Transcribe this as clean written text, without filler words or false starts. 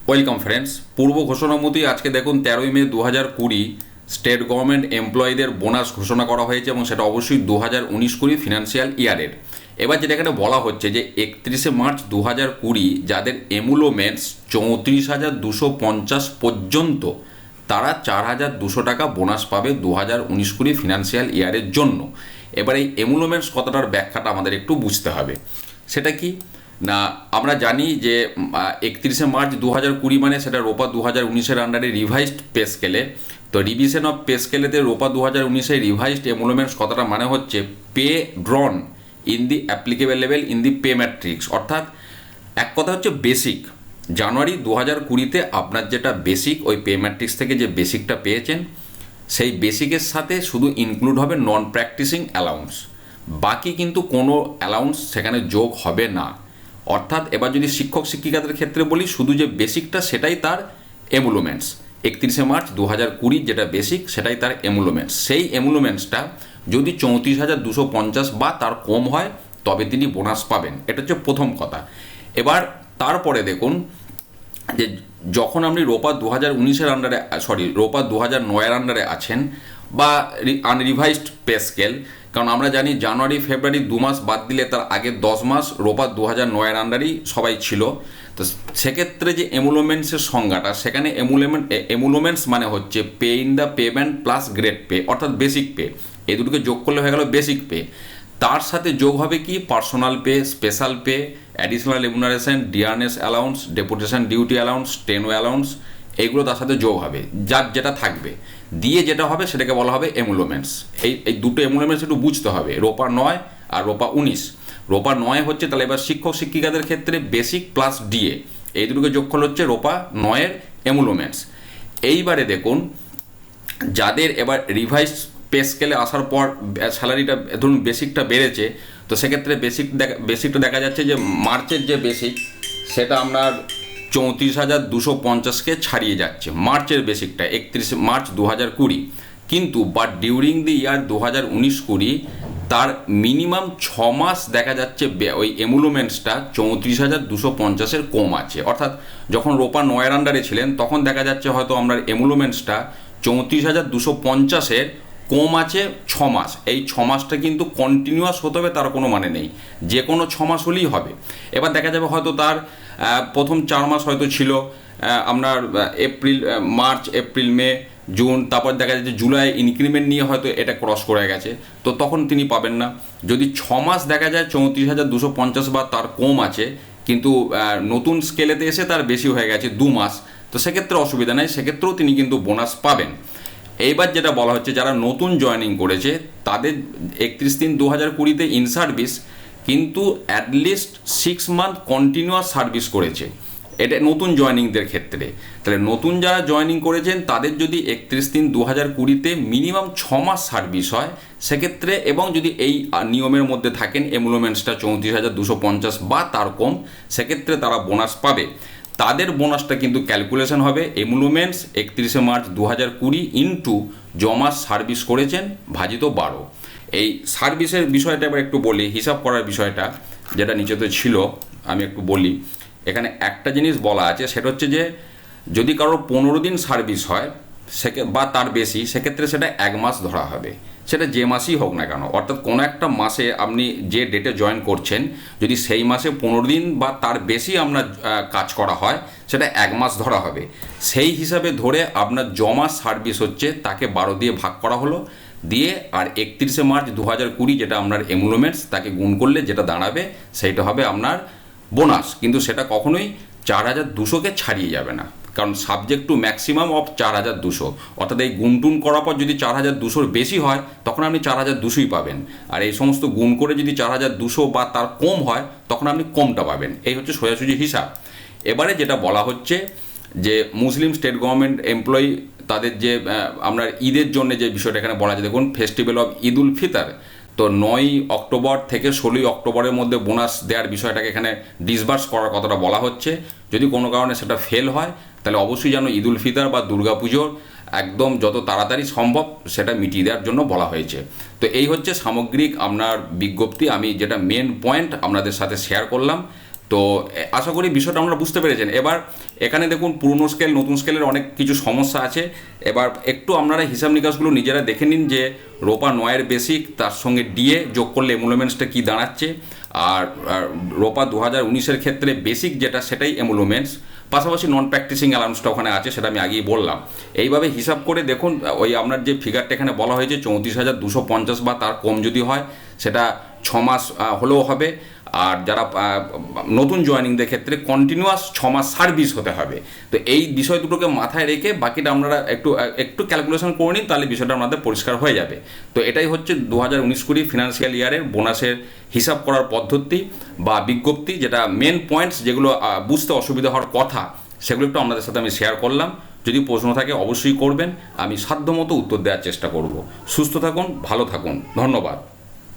Welcome friends. পূর্ব ঘোষণা মতোই আজকে দেখুন 13ই মে 2020 স্টেট গভর্নমেন্ট এমপ্লয়ীদের বোনাস ঘোষণা করা হয়েছে এবং সেটা অবশ্যই 2019-20 ফিনান্সিয়াল ইয়ারের। এবার যেটা এখানে বলা হচ্ছে যে 31শে মার্চ 2020 যাদের এমুলোমেন্টস 34,250 পর্যন্ত তারা 4,200 টাকা বোনাস পাবে 2019-20 ফিনান্সিয়াল ইয়ারের জন্য। এবার এই এমুলোমেন্টস কথাটার ব্যাখ্যাটা আমাদের একটু বুঝতে হবে। সেটা কি না, আমরা জানি যে 31শে মার্চ 2020 মানে সেটা রোপা 2019-এর আন্ডারে রিভাইজড পে স্কেলে। তো রিভিশন অফ পে স্কেলেতে রোপা 2019-এর রিভাইজড এমুলোমেন্টস কথাটা মানে হচ্ছে pay ড্রন in the applicable level in the pay matrix, অর্থাৎ এক কথা হচ্ছে বেসিক। জানুয়ারি 2020-তে আপনার যেটা বেসিক, ওই পে ম্যাট্রিক্স থেকে যে বেসিকটা পেয়েছেন সেই বেসিকের সাথে শুধু ইনক্লুড হবে নন প্র্যাকটিসিং অ্যালাউন্স, বাকি কিন্তু কোনো অ্যালাউন্স সেখানে যোগ হবে না। অর্থাৎ এবার যদি শিক্ষক শিক্ষিকাদের ক্ষেত্রে বলি, শুধু যে বেসিকটা সেটাই তার এমুলোমেন্টস। 31শে মার্চ 2020 যেটা বেসিক সেটাই তার এমুলোমেন্টস। সেই এমুলোমেন্টসটা যদি 34,250 বা তার কম হয় তবে তিনি বোনাস পাবেন। এটা হচ্ছে প্রথম কথা। এবার তারপরে দেখুন যে যখন আপনি রোপা 2019-এর আন্ডারে রোপা 2009-এর আন্ডারে আছেন বা আনরিভাইজড পে স্কেল, কারণ আমরা জানি জানুয়ারি ফেব্রুয়ারি 2 মাস বাদ দিলে তার আগের 10 মাস রোপা 2009-এর আন্ডারই সবাই ছিল। তো সেক্ষেত্রে যে এমুলোমেন্টসের সংজ্ঞাটা, সেখানে এমুলোমেন্টস মানে হচ্ছে pay in the payment plus grade pay, অর্থাৎ বেসিক পে। এই দুটোকে যোগ করলে হয়ে গেল বেসিক পে। তার সাথে যোগ হবে কি personal pay, special pay, additional remuneration, dearness allowance, deputation duty allowance, steno allowance, এইগুলো তার সাথে যোগ হবে। যার যেটা থাকবে দিয়ে যেটা হবে সেটাকে বলা হবে এমুলোমেন্টস। এই দুটো এমুলোমেন্টস একটু বুঝতে হবে, রোপা 9 আর রোপা 19। রোপা 9 হচ্ছে তাহলে এবার শিক্ষক শিক্ষিকাদের ক্ষেত্রে বেসিক প্লাস ডিএ, এই দুটোকে যোগ করলে হচ্ছে রোপা 9-এর এমুলোমেন্টস। এইবারে দেখুন যাদের এবার রিভাইজ পে স্কেলে আসার পর স্যালারিটা ধরুন বেসিকটা বেড়েছে, তো সেক্ষেত্রে বেসিকটা দেখা যাচ্ছে যে মার্চের যে বেসিক সেটা আপনার 34,250-কে ছাড়িয়ে যাচ্ছে মার্চের বেসিকটা 31 মার্চ 2020। কিন্তু বাট ডিউরিং দি ইয়ার 2019-20 তার মিনিমাম 6 মাস দেখা যাচ্ছে ওই এমুলোমেন্টসটা 34,250-এর কম আছে। অর্থাৎ যখন রোপা 9-এর আন্ডারে ছিলেন তখন দেখা যাচ্ছে হয়তো আপনার এমুলোমেন্টসটা 34,250-এর কম আছে 6 মাস। এই 6 মাসটা কিন্তু কন্টিনিউয়াস হতে হবে তার কোনো মানে নেই, যে কোনো 6 মাস হলেই হবে। এবার দেখা যাবে হয়তো তার প্রথম 4 মাস হয়তো ছিল আপনার মার্চ এপ্রিল মে জুন, তারপর দেখা যাচ্ছে জুলাই ইনক্রিমেন্ট নিয়ে হয়তো এটা ক্রস করে গেছে, তো তখন তিনি পাবেন না। যদি 6 মাস দেখা যায় 34,250 বা তার কম আছে কিন্তু নতুন স্কেলেতে এসে তার বেশি হয়ে গেছে 2 মাস, তো সেক্ষেত্রে অসুবিধা নেই, সেক্ষেত্রেও তিনি কিন্তু বোনাস পাবেন। এইবার যেটা বলা হচ্ছে যারা নতুন জয়েনিং করেছে তাদের 31/3/2020-তে ইন সার্ভিস কিন্তু অ্যাটলিস্ট 6 মান্থ কন্টিনিউয়াস সার্ভিস করেছে, এটা নতুন জয়েনিংদের ক্ষেত্রে। তাহলে নতুন যারা জয়েনিং করেছেন তাদের যদি 31/3/2020-তে মিনিমাম 6 মাস সার্ভিস হয় সেক্ষেত্রে, এবং যদি এই নিয়মের মধ্যে থাকেন এমুলোমেন্টসটা 34,250 বা তার কম, সেক্ষেত্রে তারা বোনাস পাবে। তাদের বোনাসটা কিন্তু ক্যালকুলেশন হবে এমুলোমেন্টস 31শে মার্চ 2020 ইন্টু জমা সার্ভিস করেছেন ভাজিত 12। এই সার্ভিসের বিষয়টা এবার একটু বলি, হিসাব করার বিষয়টা যেটা নিচেতে ছিল আমি একটু বলি। এখানে একটা জিনিস বলা আছে, সেটা হচ্ছে যে যদি কারোর 15 দিন সার্ভিস হয় বা তার বেশি, সেক্ষেত্রে সেটা 1 মাস ধরা হবে, সেটা যে মাসই হোক না কেন। অর্থাৎ কোনো একটা মাসে আপনি যে ডেটে জয়েন করছেন যদি সেই মাসে 15 দিন বা তার বেশি আপনার কাজ করা হয় সেটা 1 মাস ধরা হবে। সেই হিসাবে ধরে আপনার জমা সার্ভিস হচ্ছে তাকে 12 দিয়ে ভাগ করা হলো, দিয়ে আর 31শে মার্চ 2020 যেটা আপনার এমুলোমেন্টস তাকে গুণ করলে যেটা দাঁড়াবে সেইটা হবে আপনার বোনাস। কিন্তু সেটা কখনোই 4,200-কে ছাড়িয়ে যাবে না, কারণ সাবজেক্ট টু ম্যাক্সিমাম অফ 4,200। অর্থাৎ এই গুণটুন করার পর যদি 4,200-র বেশি হয় তখন আপনি 4,200-ই পাবেন, আর এই সমস্ত গুণ করে যদি 4,200 বা তার কম হয় তখন আপনি কমটা পাবেন। এই হচ্ছে সোজাসুজি হিসাব। এবারে যেটা বলা হচ্ছে যে মুসলিম স্টেট গভর্নমেন্ট এমপ্লয়ি তাদের যে আপনার ঈদের জন্য যে বিষয়টা এখানে বলা আছে, দেখুন ফেস্টিভ্যাল অফ ঈদ উল ফিতর, তো 9 অক্টোবর থেকে 16 অক্টোবরের মধ্যে বোনাস দেওয়ার বিষয়টাকে এখানে ডিসবার্স করার কথাটা বলা হচ্ছে। যদি কোনো কারণে সেটা ফেল হয় তাহলে অবশ্যই যেন ঈদ উল ফিতর বা দুর্গাপুজোর একদম যত তাড়াতাড়ি সম্ভব সেটা মিটিয়ে দেওয়ার জন্য বলা হয়েছে। তো এই হচ্ছে সামগ্রিক আপনার বিজ্ঞপ্তি, আমি যেটা মেন পয়েন্ট আপনাদের সাথে শেয়ার করলাম। তো আশা করি বিষয়টা আমরা বুঝতে পেরেছেন। এবার এখানে দেখুন পুরনো স্কেল নতুন স্কেলের অনেক কিছু সমস্যা আছে। এবার একটু আপনারা হিসাব নিকাশগুলো নিজেরা দেখে নিন যে রোপা 9-এর বেসিক তার সঙ্গে ডিএ যোগ করলে এমুলোমেন্টসটা কী দাঁড়াচ্ছে, আর রোপা 2019-এর ক্ষেত্রে বেসিক যেটা সেটাই এমুলোমেন্টস, পাশাপাশি নন প্র্যাকটিসিং অ্যালাউন্সটা ওখানে আছে, সেটা আমি আগেই বললাম। এইভাবে হিসাব করে দেখুন ওই আপনার যে ফিগারটা এখানে বলা হয়েছে 34,250 বা তার কম যদি হয় সেটা 6 মাস হলেও হবে। আর যারা নতুন জয়েনিংদের ক্ষেত্রে কন্টিনিউয়াস 6 মাস সার্ভিস হতে হবে। তো এই বিষয় দুটোকে মাথায় রেখে বাকিটা আপনারা একটু ক্যালকুলেশন করে নিন, তাহলে বিষয়টা আপনাদের পরিষ্কার হয়ে যাবে। তো এটাই হচ্ছে 2019-20 ফিনান্সিয়াল ইয়ারের বোনাসের হিসাব করার পদ্ধতি বা বিজ্ঞপ্তি, যেটা মেন পয়েন্টস যেগুলো বুঝতে অসুবিধা হওয়ার কথা সেগুলো একটু আপনাদের সাথে আমি শেয়ার করলাম। যদি প্রশ্ন থাকে অবশ্যই করবেন, আমি সাধ্যমতো উত্তর দেওয়ার চেষ্টা করব। সুস্থ থাকুন, ভালো থাকুন, ধন্যবাদ।